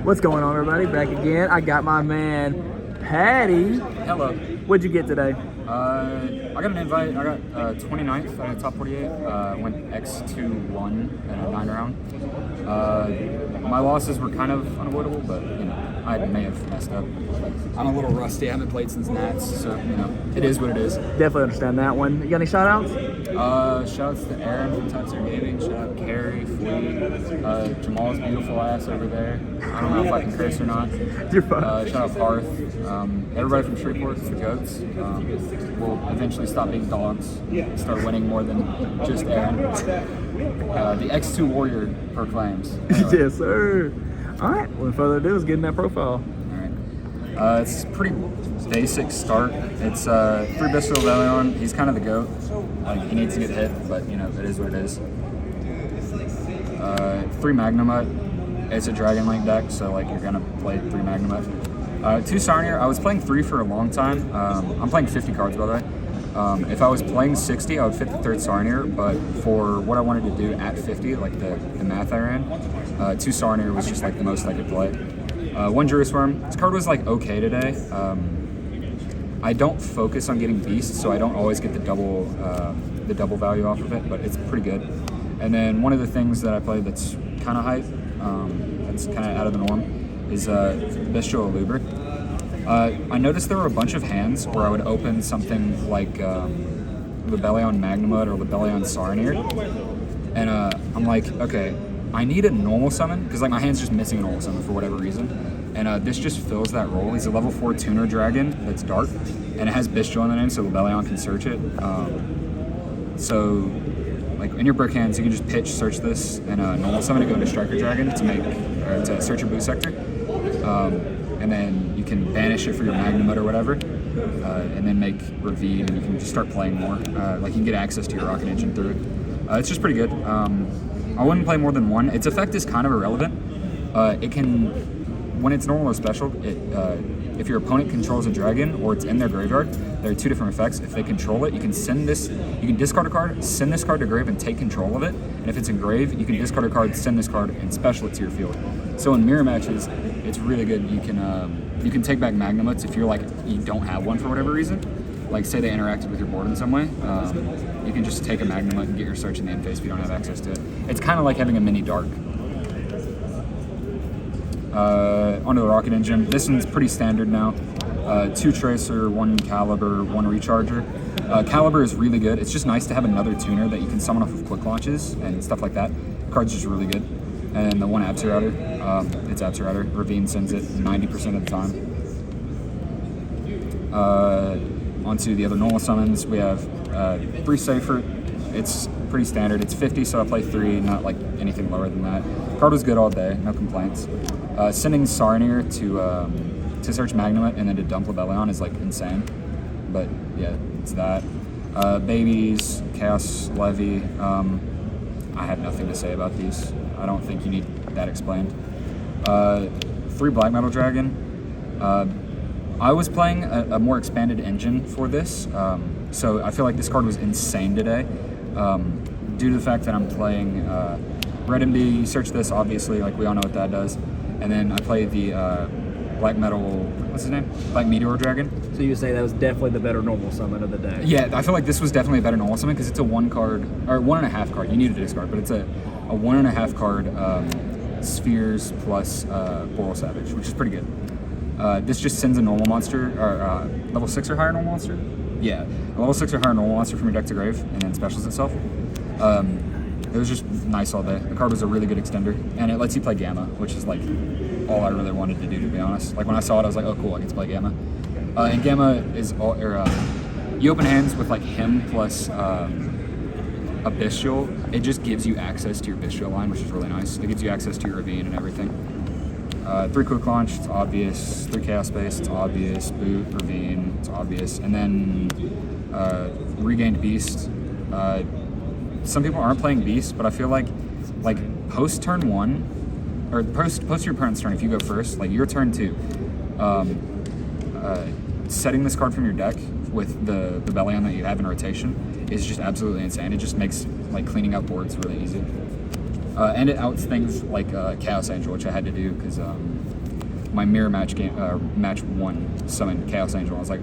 What's going on, everybody? Back again. I got my man, Patty. Hello. What'd you get today? I got an invite. I got 29th at top 48. Went X2-1 at a 9 round. My losses were kind of unavoidable, but you know, I may have messed up. I'm a little rusty. I haven't played since Nats, so you know, it is what it is. Definitely understand that one. You got any shout outs? Shout outs to Aaron from Types Gaming. Shout out Carrie, Flea, Jamal's beautiful ass over there. I don't know if I can curse or not. You're fine. Shout out Parth. Everybody from Shreveport, the goats. We'll eventually stop being dogs, start winning more than just Aaron. The X2 Warrior proclaims. Anyway. Yes, sir. All right. Without further ado, let's get in that profile. All right. It's a pretty basic start. It's 3 Bystial Leon. He's kind of the goat. Like, he needs to get hit, but you know, it is what it is. 3 Magnemite. It's a Dragon Link deck, so like you're gonna play 3 Magnemite. 2 Sarnier. I was playing 3 for a long time. I'm playing 50 cards, by the way. If I was playing 60, I would fit the 3rd Sarnier, but for what I wanted to do at 50, like the math I ran, 2 Sarnier was just like the most I could play. 1 Jerusalem. This card was like okay today. I don't focus on getting Beasts, so I don't always get the double value off of it, but it's pretty good. And then one of the things that I played that's kind of hype, that's kind of out of the norm, is Bystial Eluber. I noticed there were a bunch of hands where I would open something like Lebellion Magnemite or Lebellion Sarnier, and I'm like, okay, I need a normal summon, because like my hand's just missing a normal summon for whatever reason, and this just fills that role. He's a level 4 tuner dragon that's dark, and it has Bystial in the name, so Lebellion can search it. So like in your brick hands, you can just pitch search this and normal summon to go into Striker Dragon to search your boot sector. And then you can banish it for your Magnemite or whatever, and then make Ravine, and you can just start playing more. Like you can get access to your Rocket Engine through it. It's just pretty good. I wouldn't play more than 1. Its effect is kind of irrelevant. It can, when it's normal or special, if your opponent controls a dragon or it's in their graveyard, there are 2 different effects. If they control it, you can discard a card, send this card to grave and take control of it. And if it's in grave, you can discard a card, send this card, and special it to your field. So in mirror matches, it's really good. You can take back Magnemites if you're like, you don't have one for whatever reason. Like say they interacted with your board in some way. You can just take a Magnemite and get your search in the end phase if you don't have access to it. It's kind of like having a mini Dark. Onto the Rocket Engine. This one's pretty standard now. 2 Tracer, 1 Caliber, 1 Recharger. Caliber is really good. It's just nice to have another tuner that you can summon off of quick launches and stuff like that. The card's just really good. And the 1 Absurrouter, it's Absurrouter. Ravine sends it 90% of the time. Onto the other normal summons, we have 3 Safer. It's pretty standard. It's 50, so I play 3, not like anything lower than that. Card was good all day, no complaints. Sending Sarnier to search Magnemite and then to dump Lebellion is like insane. But yeah, it's that. Babies, Chaos Levy. I have nothing to say about these. I don't think you need that explained. 3 Black Metal Dragon. I was playing a more expanded engine for this, so I feel like this card was insane today. Due to the fact that I'm playing Red MD, you search this, obviously, like we all know what that does. And then I played the Black Metal, what's his name? Black Meteor Dragon. So you would say that was definitely the better normal summon of the day? Yeah, I feel like this was definitely a better normal summon because it's a 1 card, or 1.5 card. You need to discard, but it's a 1.5 card Spheres plus Boral Savage, which is pretty good. This just sends a normal monster, or level 6 or higher normal monster? Yeah, a level 6 or higher normal monster from your deck to grave, and then specials itself. It was just nice all day. The card was a really good extender, and it lets you play Gamma, which is like all I really wanted to do, to be honest. Like when I saw it, I was like, oh cool, I get to play Gamma. And Gamma is you open hands with like him plus a Bystial. It just gives you access to your Bystial line, which is really nice. It gives you access to your Ravine and everything. 3 Quick Launch, it's obvious. 3 Chaos Space, it's obvious. Boot, Ravine, it's obvious. And then Regained Beast. Some people aren't playing Beast, but I feel like post turn 1, or post your opponent's turn, if you go first, like your turn 2, setting this card from your deck with the Bellion that you have in rotation is just absolutely insane. It just makes like cleaning up boards really easy. And it outs things like Chaos Angel, which I had to do because my mirror match game, match 1 summoned Chaos Angel. I was like,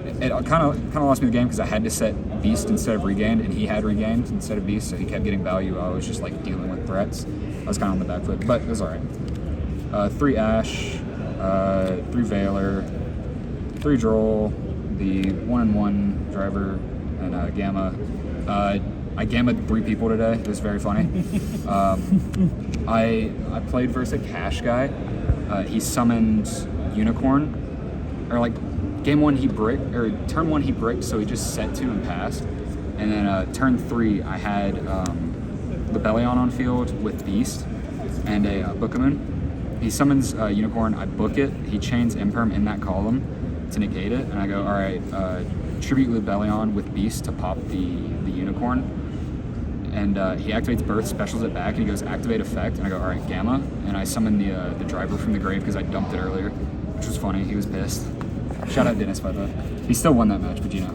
it kind of lost me the game because I had to set Beast instead of Regained, and he had Regained instead of Beast, so he kept getting value. I was just like dealing with threats. I was kind of on the back foot, but it was alright. 3 Ash, 3 Veiler, 3 Droll, the 1-1 driver, and Gamma. I gammaed 3 people today. It was very funny. I played versus a cash guy. He summoned Unicorn, or like game 1 he bricked, or turn 1 he bricked, so he just set 2 and passed. And then turn 3 I had Lebellion on field with Beast and a Bookamoon. He summons Unicorn, I book it, he chains Imperm in that column to negate it, and I go, alright, tribute Lebellion with Beast to pop the Unicorn. And he activates Birth, specials it back, and he goes activate effect, and I go, alright, Gamma, and I summon the driver from the grave because I dumped it earlier, which was funny. He was pissed. Shout out Dennis, by the way. He still won that match, but you know.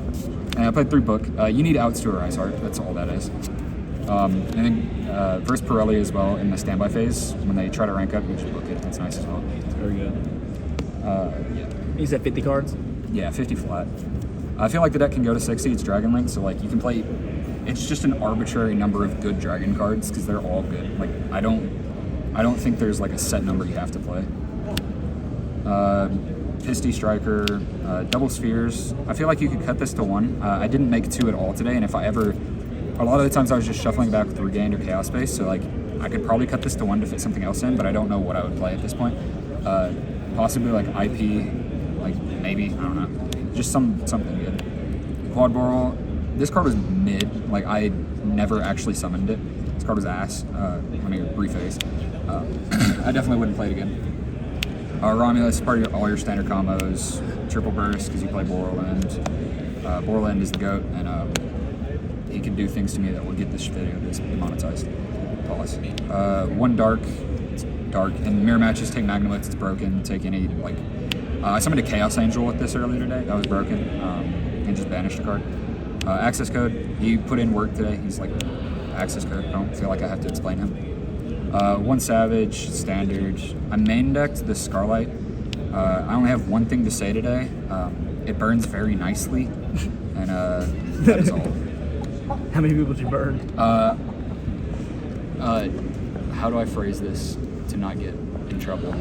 And I played 3 Book. You need outs to Arise Heart, that's all that is. And then versus Pirelli as well in the standby phase, when they try to rank up, you just book it. That's nice as well. Very good. Yeah. You said 50 cards? Yeah, 50 flat. I feel like the deck can go to 60. It's Dragon Link, so like you can play. It's just an arbitrary number of good dragon cards because they're all good. Like I don't think there's like a set number you have to play. Pisty Striker, double spheres. I feel like you could cut this to 1. I didn't make 2 at all today, and if I ever, a lot of the times I was just shuffling back with Regained or Chaos Space, so like I could probably cut this to 1 to fit something else in, but I don't know what I would play at this point. Possibly like IP, like maybe, I don't know, just something good. Quad Boral. This card was mid, like I never actually summoned it. This card was ass. Let me rephrase. I definitely wouldn't play it again. Romulus, part of all your standard combos. Triple Burst because you play Borland. Borland is the GOAT, and he can do things to me that will get this video demonetized. Pause. 1 Dark, it's dark, and mirror matches take Magnamut's, it's broken. Take any, like, I summoned a Chaos Angel with this earlier today, that was broken, and just banished a card. Access code, he put in work today. He's like, access code, I don't feel like I have to explain him. 1 Savage, standard. I main decked the Scarlight. I only have 1 thing to say today. It burns very nicely, and that is all. How many people did you burn? How do I phrase this to not get in trouble?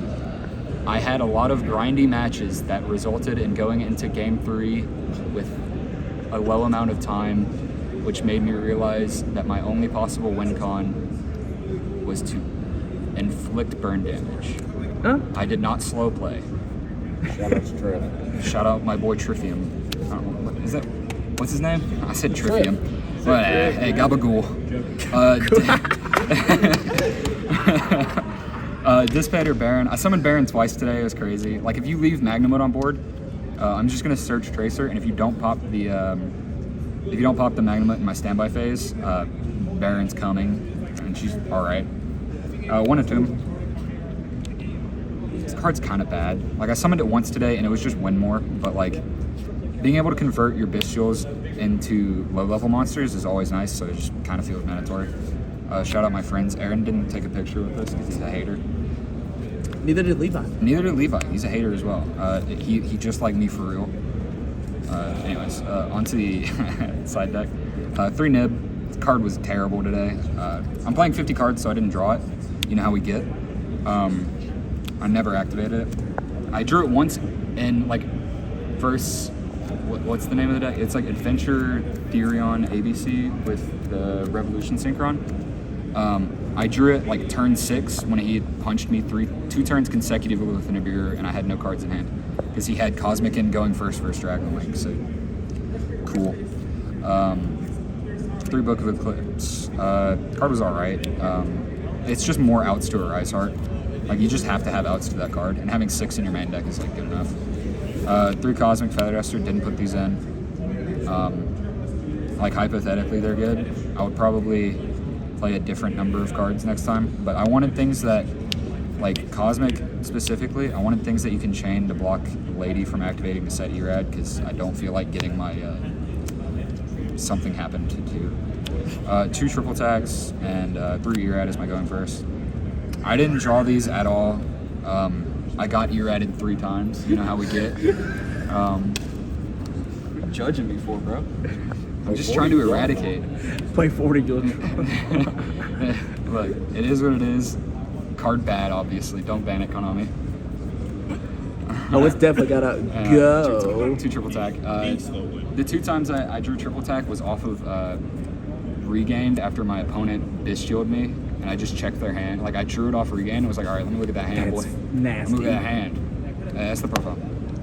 I had a lot of grindy matches that resulted in going into game 3 with a low amount of time, which made me realize that my only possible win con was to inflict burn damage. Huh? I did not slow play. Shout out to Triff. Shout out my boy Triffium. I don't know, what is that? What's his name? I said Triffium. But, hey, Gabagool. Dissipator Baron. I summoned Baron twice today. It was crazy. Like if you leave Magnamut on board, I'm just gonna search Tracer, and if you don't pop the Magnamut in my standby phase, Baron's coming, and she's all right. 1 Tomb. This card's kind of bad. Like I summoned it once today, and it was just win more. But like being able to convert your Bystials into low-level monsters is always nice. So it just kind of feels mandatory. Shout out my friends. Aaron didn't take a picture with us because he's a hater. Neither did Levi. Neither did Levi. He's a hater as well. He just like me for real. Anyways, onto the side deck. 3 Nib. This card was terrible today. I'm playing 50 cards, so I didn't draw it. You know how we get. I never activated it. I drew it once in like verse. What's the name of the deck? It's like Adventure Therion ABC with the Revolution Synchron. I drew it like turn 6 when he punched me 2 turns consecutively with an Nibiru, and I had no cards in hand because he had Cosmic in going first Dragon Link. So cool. 3 Book of Eclipse. Card was alright. It's just more outs to Arise Heart. Like you just have to have outs to that card, and having 6 in your main deck is like good enough. 3 Cosmic Feather Duster, didn't put these in. Like hypothetically they're good. I would probably play a different number of cards next time, but I wanted things that, like Cosmic specifically, I wanted things that you can chain to block Lady from activating to set Erad, because I don't feel like getting my something happened to do. 2 triple attacks and 3 Erad is my going first. I didn't draw these at all. I got errated 3 times. You know how we get. Judging me for, bro. I'm just trying to eradicate. Play 40 George. Look, it is what it is. Card bad, obviously. Don't ban it, Konami. Oh, it's definitely gotta go. Two triple attack. The 2 times I drew triple attack was off of regained after my opponent Bystialed me, and I just checked their hand. Like, I drew it off regained and was like, all right, let me look at that hand, That's boy. nasty. Let me look at that hand. That's the profile.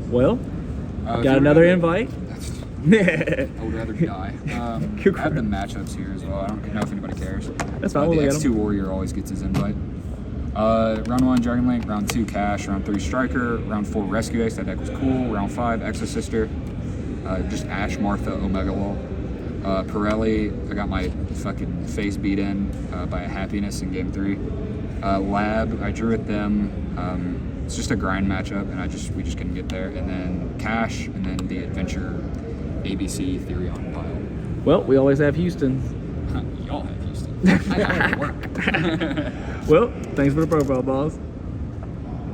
Well, got another invite. I would rather die. I have the matchups here as well. I don't know if anybody cares. That's fine. The We'll X2 Warrior always gets his invite. Round 1, Dragon Link. Round 2, Cash. Round 3, Striker. Round 4, Rescue Ace. That deck was cool. Round 5, Exo Sister. Just Ash, Martha, Omega Wall. Pirelli, I got my fucking face beat in by a Happiness in Game 3. Lab, I drew at them. It's just a grind matchup, and we just couldn't get there. And then Cash, and then the Adventure ABC Therion pile. Well, we always have Houston. Y'all have Houston. I have to work. Well, thanks for the profile, boss.